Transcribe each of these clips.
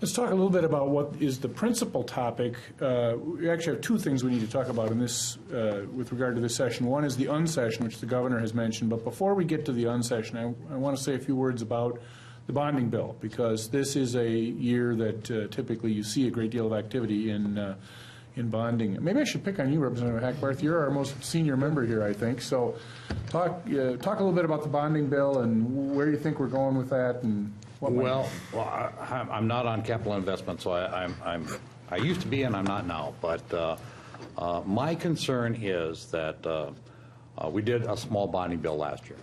Let's talk a little bit about what is the principal topic. We actually have two things we need to talk about in this, with regard to this session. One is the unsession, which the governor has mentioned. But before we get to the unsession, I want to say a few words about the bonding bill, because this is a year that typically you see a great deal of activity in bonding. Maybe I should pick on you, Representative Hackbarth. You're our most senior member here, I think. So talk a little bit about the bonding bill and where you think we're going with that. And well, I'm not on capital investment, so I used to be and I'm not now. But my concern is that we did a small bonding bill last year.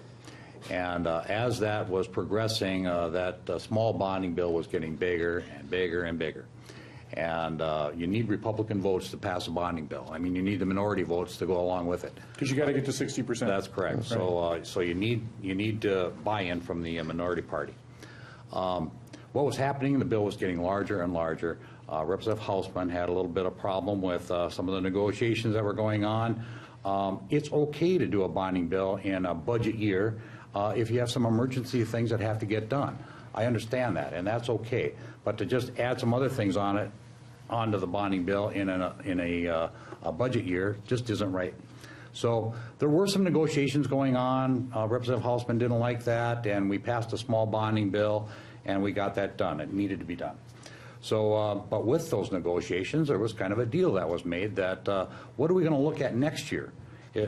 And as that was progressing, that small bonding bill was getting bigger and bigger and bigger. And you need Republican votes to pass a bonding bill. I mean, you need the minority votes to go along with it. Because you got to get to 60%. That's correct. Right. So you need buy-in from the minority party. What was happening? The bill was getting larger and larger. Representative Hausman had a little bit of problem with some of the negotiations that were going on. It's okay to do a bonding bill in a budget year if you have some emergency things that have to get done. I understand that, and that's okay. But to just add some other things onto the bonding bill in a budget year just isn't right. So there were some negotiations going on. Representative Hausman didn't like that, and we passed a small bonding bill, and we got that done. It needed to be done. So, but with those negotiations, there was kind of a deal that was made that what are we going to look at next year?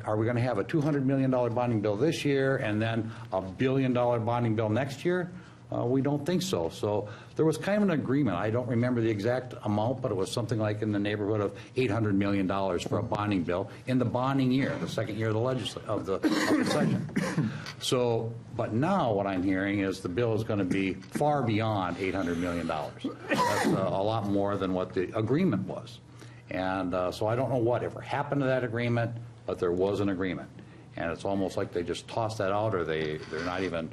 Are we going to have a $200 million bonding bill this year and then a $1 billion bonding bill next year? We don't think so. So there was kind of an agreement. I don't remember the exact amount, but it was something like in the neighborhood of $800 million for a bonding bill in the bonding year, the second year of the session. So, but now what I'm hearing is the bill is going to be far beyond $800 million. That's a lot more than what the agreement was. And so I don't know whatever happened to that agreement, but there was an agreement. And it's almost like they just tossed that out, or they're not even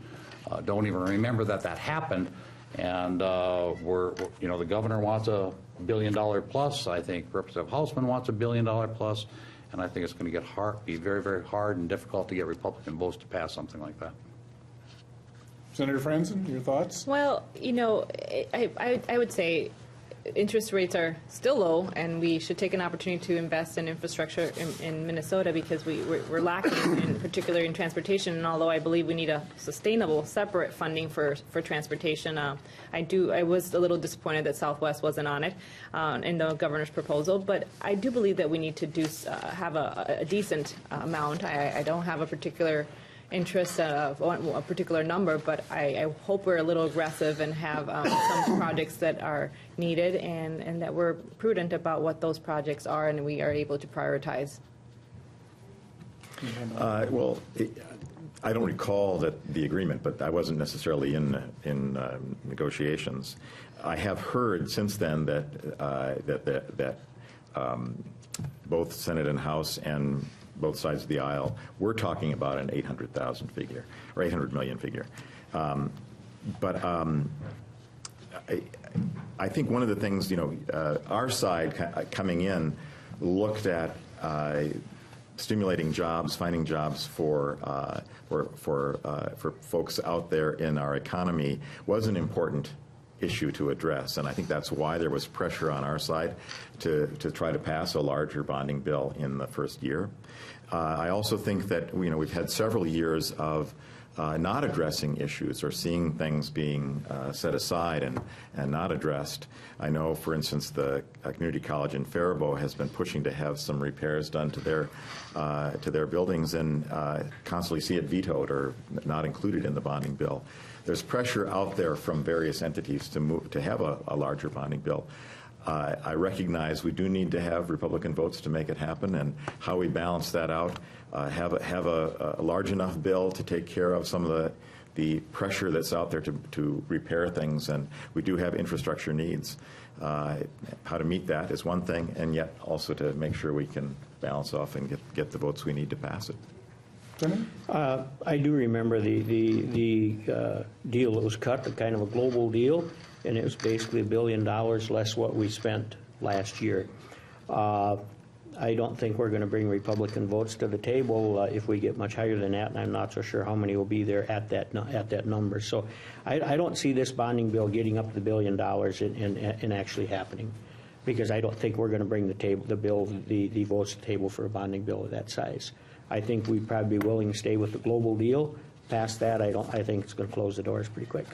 don't even remember that happened. And the governor wants a $1 billion plus. I think Representative Hausman wants a $1 billion plus, and I think it's going to be very, very hard and difficult to get Republican votes to pass something like that. Senator Franzen, your thoughts? Well, I would say interest rates are still low, and we should take an opportunity to invest in infrastructure in Minnesota, because we're lacking, in particular in transportation. And although I believe we need a sustainable, separate funding for transportation, I was a little disappointed that Southwest wasn't on it in the governor's proposal. But I do believe that we need to have a decent amount. I don't have a particular interest of a particular number, but I hope we're a little aggressive and have some projects that are needed, and that we're prudent about what those projects are, and we are able to prioritize. Well, I don't recall the agreement, but I wasn't necessarily in negotiations. I have heard since then that both Senate and House and both sides of the aisle, we're talking about an 800,000 figure, or 800 million figure. But I think one of the things, our side coming in looked at stimulating jobs, finding jobs for folks out there in our economy was an important issue to address, and I think that's why there was pressure on our side to try to pass a larger bonding bill in the first year. I also think that we've had several years of not addressing issues or seeing things being set aside and not addressed. I know, for instance, the community college in Faribault has been pushing to have some repairs done to their buildings, and constantly see it vetoed or not included in the bonding bill. There's pressure out there from various entities to have a larger bonding bill. I recognize we do need to have Republican votes to make it happen, and how we balance that out, have a large enough bill to take care of some of the pressure that's out there to repair things, and we do have infrastructure needs. How to meet that is one thing, and yet also to make sure we can balance off and get the votes we need to pass it. I do remember the deal that was cut, the kind of a global deal, and it was basically $1 billion less what we spent last year. I don't think we're going to bring Republican votes to the table if we get much higher than that, and I'm not so sure how many will be there at that number. So I don't see this bonding bill getting up to $1 billion and actually happening, because I don't think we're going to bring the votes to the table for a bonding bill of that size. I think we'd probably be willing to stay with the global deal. Past that, I think it's going to close the doors pretty quick.